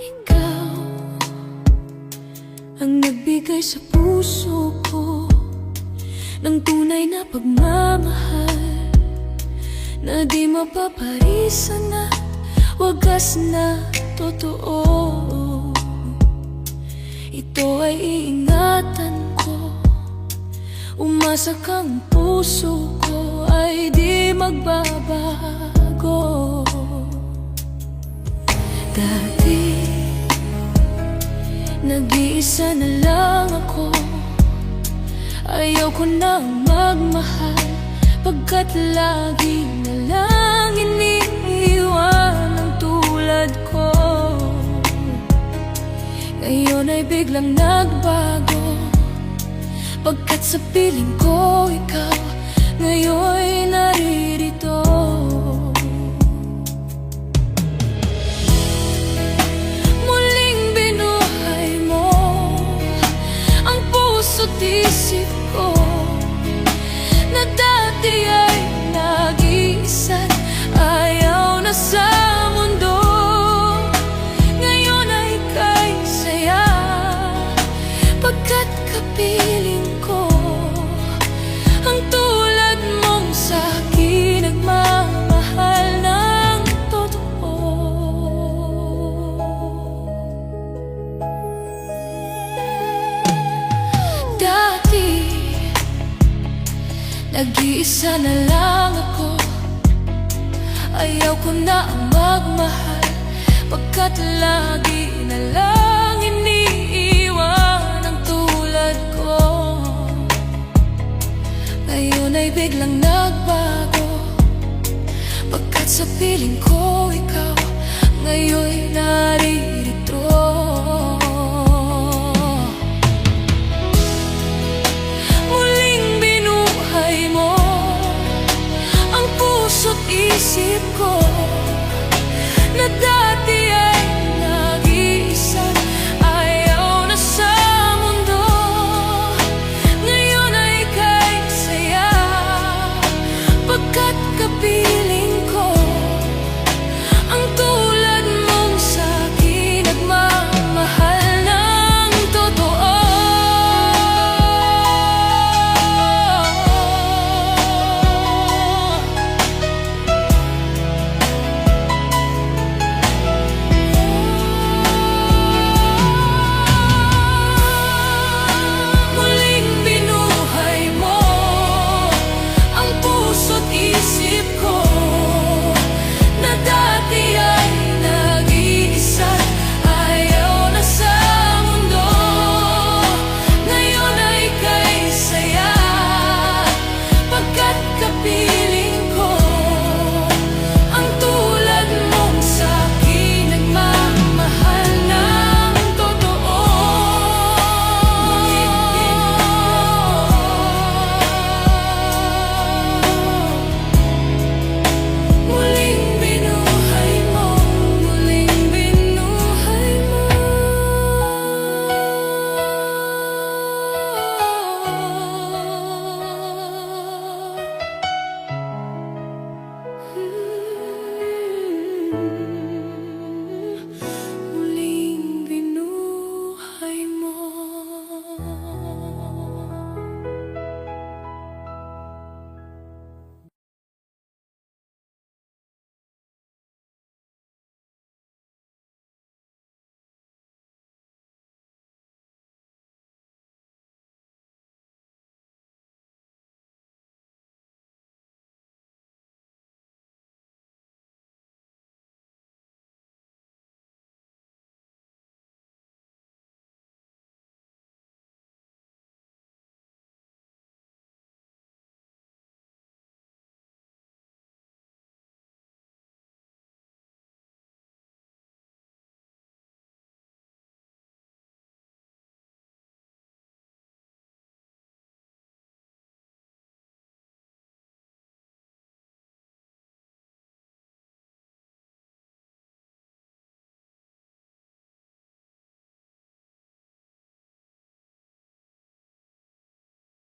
Ikaw ang nagbigay sa puso ko ng tunay na pagmamahal na di mapaparisan na wagas na totoo. Ito ay iingatan ko, umasa kang puso ko ay di magbabago. Dati nag-iisa na lang ako, ayaw ko nang magmahal, pagkat lagi na lang iniiwan ang tulad ko. Ngayon ay biglang nagbago, pagkat sa piling ko ikaw ngayon'y naririto. Muling binuhay mo ang puso't isip ko na dati ay nag-iisa't ayaw na sa mundo. Ngayon ay kay saya, pagkat kapiling ko ang tulad mong sa'kin nagmamahal ng totoo. Dati nag-iisa na lang ako, ayaw ko na ang magmahal, pagkat lagi na lang iniiwan ang tulad ko. Ngayon ay biglang nagbago, pagkat sa piling ko ikaw ngayon'y naririto. Isip ko na dati ay nag-iisa, ayaw na sa mundo. Ngayon ay kay saya, pagkat kapiling ko ang tulad mong sa'kin nagmamahal ng totoo.